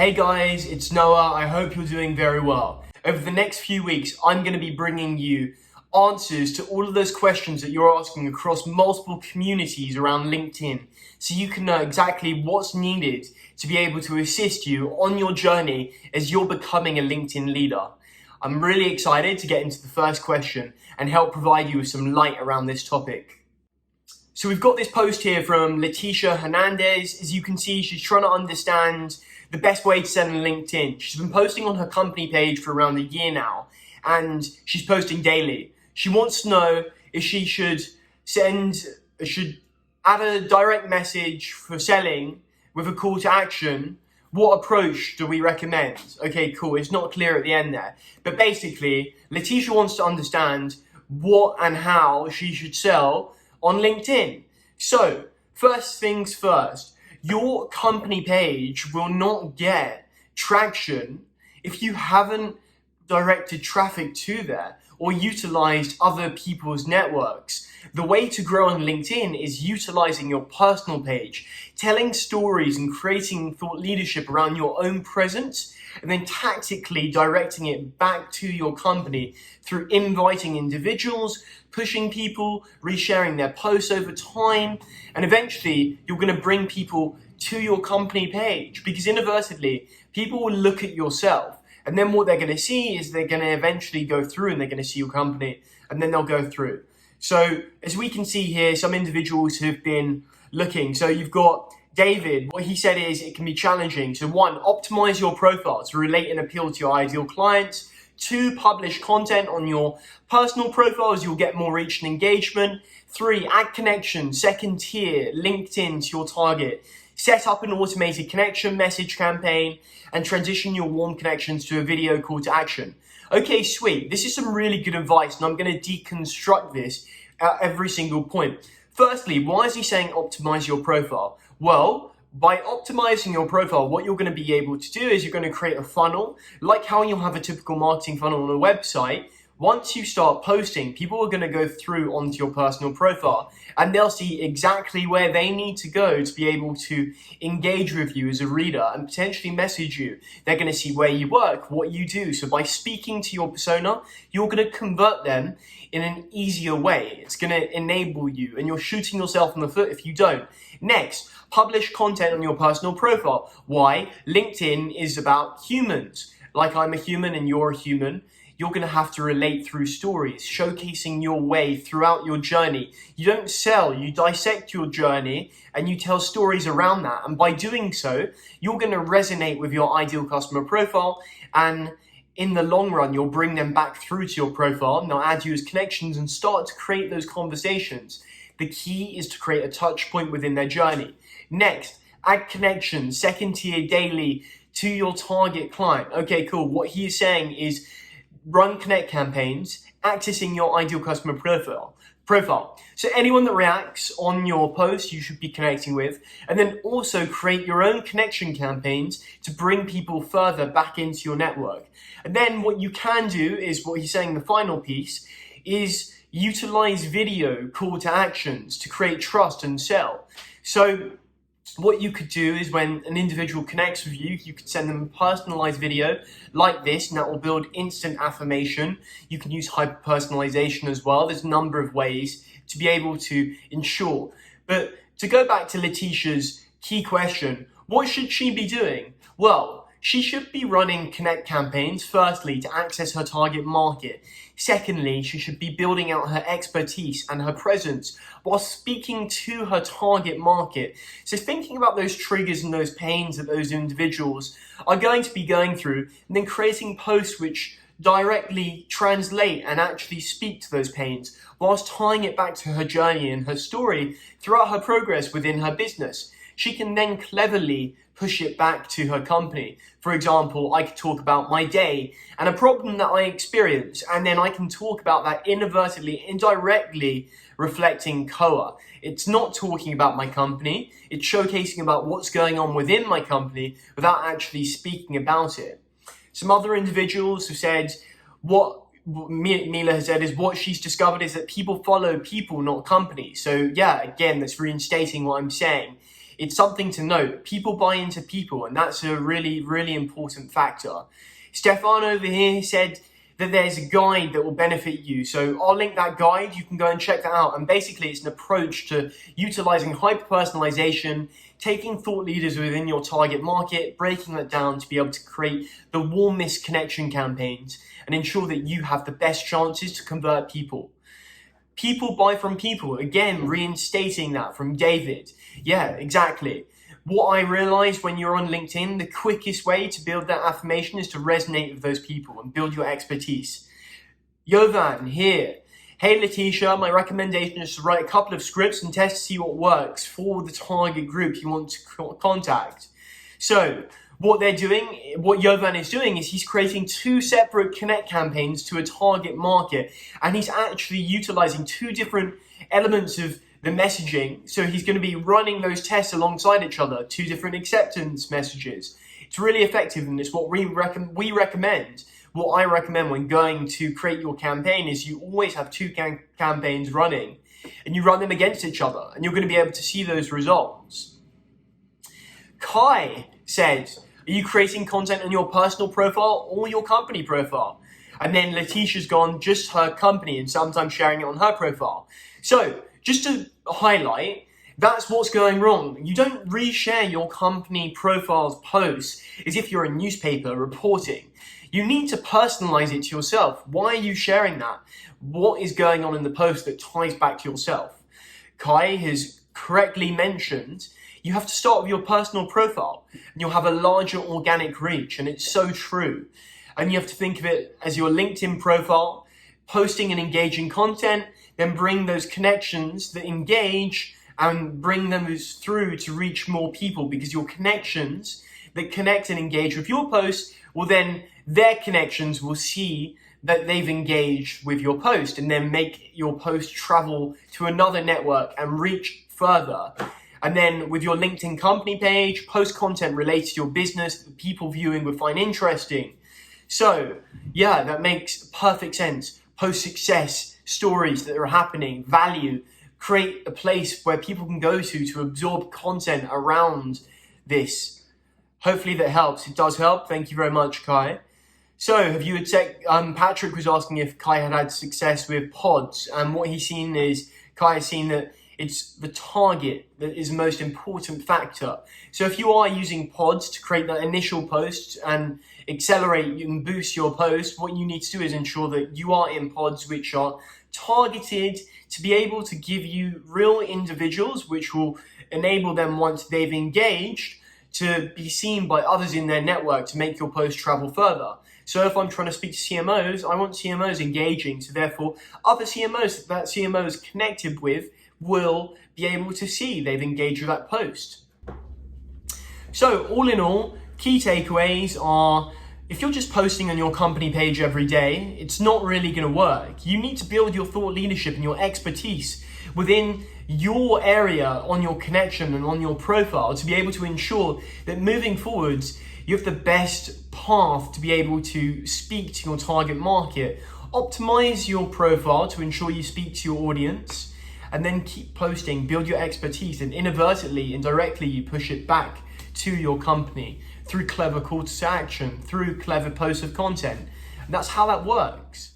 Hey guys, it's Noah. I hope you're doing very well. Over the next few weeks, I'm going to be bringing you answers to all of those questions that you're asking across multiple communities around LinkedIn, so you can know exactly what's needed to be able to assist you on your journey as you're becoming a LinkedIn leader. I'm really excited to get into the first question and help provide you with some light around this topic. So we've got this post here from Leticia Hernandez. As you can see, she's trying to understand the best way to send on LinkedIn. She's been posting on her company page for around a year now, and she's posting daily. She wants to know if she should add a direct message for selling with a call to action. What approach do we recommend? Okay, cool. It's not clear at the end there. But basically, Leticia wants to understand what and how she should sell on LinkedIn. So, first things first, your company page will not get traction if you haven't directed traffic to there or utilized other people's networks. The way to grow on LinkedIn is utilizing your personal page, telling stories and creating thought leadership around your own presence, and then tactically directing it back to your company through inviting individuals, pushing people, resharing their posts over time, and eventually you're going to bring people to your company page, because inadvertently people will look at yourself, and then what they're going to see is they're going to eventually go through and they're going to see your company, and then they'll go through. So as we can see here, some individuals have been looking. So you've got David. What he said is it can be challenging. So 1, optimize your profile to relate and appeal to your ideal clients. 2, publish content on your personal profiles. You'll get more reach and engagement. 3, add connections, second tier, LinkedIn to your target. Set up an automated connection message campaign and transition your warm connections to a video call to action. Okay, sweet. This is some really good advice, and I'm going to deconstruct this at every single point. Firstly, why is he saying optimize your profile? Well, by optimizing your profile, what you're going to be able to do is you're going to create a funnel, like how you'll have a typical marketing funnel on a website. Once you start posting, people are going to go through onto your personal profile, and they'll see exactly where they need to go to be able to engage with you as a reader and potentially message you. They're going to see where you work, what you do. So by speaking to your persona, you're going to convert them in an easier way. It's going to enable you, and you're shooting yourself in the foot if you don't. Next, publish content on your personal profile. Why? LinkedIn is about humans. Like I'm a human and you're a human. You're going to have to relate through stories, showcasing your way throughout your journey. You don't sell, you dissect your journey and you tell stories around that. And by doing so, you're going to resonate with your ideal customer profile, and in the long run, you'll bring them back through to your profile, and they'll add you as connections and start to create those conversations. The key is to create a touch point within their journey. Next, add connections, second tier daily to your target client. Okay, cool. What he is saying is run connect campaigns, accessing your ideal customer profile. So anyone that reacts on your post, you should be connecting with, and then also create your own connection campaigns to bring people further back into your network. And then what you can do is, what he's saying, the final piece is utilize video call to actions to create trust and sell. So what you could do is when an individual connects with you, you could send them a personalized video like this, and that will build instant affirmation. You can use hyper-personalization as well. There's a number of ways to be able to ensure. But to go back to Leticia's key question, what should she be doing? Well, she should be running connect campaigns, firstly, to access her target market. Secondly, she should be building out her expertise and her presence while speaking to her target market. So thinking about those triggers and those pains that those individuals are going to be going through, and then creating posts which directly translate and actually speak to those pains, whilst tying it back to her journey and her story throughout her progress within her business. She can then cleverly push it back to her company. For example, I could talk about my day and a problem that I experience, and then I can talk about that inadvertently, indirectly reflecting Koa. It's not talking about my company, it's showcasing about what's going on within my company without actually speaking about it. Some other individuals have said what Mila has said is what she's discovered is that people follow people, not companies. So yeah, again, that's reinstating what I'm saying. it's something to note. People buy into people, and that's a really, really important factor. Stefan over here said that there's a guide that will benefit you. So I'll link that guide. You can go and check that out. And basically, it's an approach to utilizing hyper-personalization, taking thought leaders within your target market, breaking that down to be able to create the warmest connection campaigns and ensure that you have the best chances to convert people. People buy from people. Again, reinstating that from David. Yeah, exactly. What I realized when you're on LinkedIn, the quickest way to build that affirmation is to resonate with those people and build your expertise. Jovan here. Hey Leticia, my recommendation is to write a couple of scripts and test to see what works for the target group you want to contact. So what Jovan is doing is he's creating two separate connect campaigns to a target market, and he's actually utilizing two different elements of the messaging. So he's going to be running those tests alongside each other, two different acceptance messages. It's really effective, and it's what we recommend. What I recommend when going to create your campaign is you always have two campaigns running, and you run them against each other, and you're going to be able to see those results. Kai said, are you creating content on your personal profile or your company profile? And then Leticia's gone just her company and sometimes sharing it on her profile. So just to highlight, that's what's going wrong. You don't reshare your company profile's posts as if you're a newspaper reporting. You need to personalize it to yourself. Why are you sharing that? What is going on in the post that ties back to yourself? Kai has correctly mentioned you have to start with your personal profile and you'll have a larger organic reach, and it's so true. And you have to think of it as your LinkedIn profile, posting and engaging content, then bring those connections that engage and bring them through to reach more people, because your connections that connect and engage with your post will then, their connections will see that they've engaged with your post and then make your post travel to another network and reach further. And then with your LinkedIn company page, post content related to your business that people viewing will find interesting. So yeah, that makes perfect sense. Post success stories that are happening, value, create a place where people can go to absorb content around this. Hopefully that helps. It does help. Thank you very much, Kai. So have you Patrick was asking if Kai had success with pods, and what he's seen is Kai has seen that it's the target that is the most important factor. So if you are using pods to create that initial post and accelerate and boost your post, what you need to do is ensure that you are in pods which are targeted to be able to give you real individuals, which will enable them, once they've engaged, to be seen by others in their network to make your post travel further. So if I'm trying to speak to CMOs, I want CMOs engaging, so therefore other CMOs that CMO is connected with will be able to see they've engaged with that post. So all in all, key takeaways are, if you're just posting on your company page every day, it's not really going to work. You need to build your thought leadership and your expertise within your area on your connection and on your profile to be able to ensure that moving forwards, you have the best path to be able to speak to your target market. Optimize your profile to ensure you speak to your audience, and then keep posting, build your expertise, and inadvertently, indirectly, you push it back to your company through clever calls to action, through clever posts of content. And that's how that works.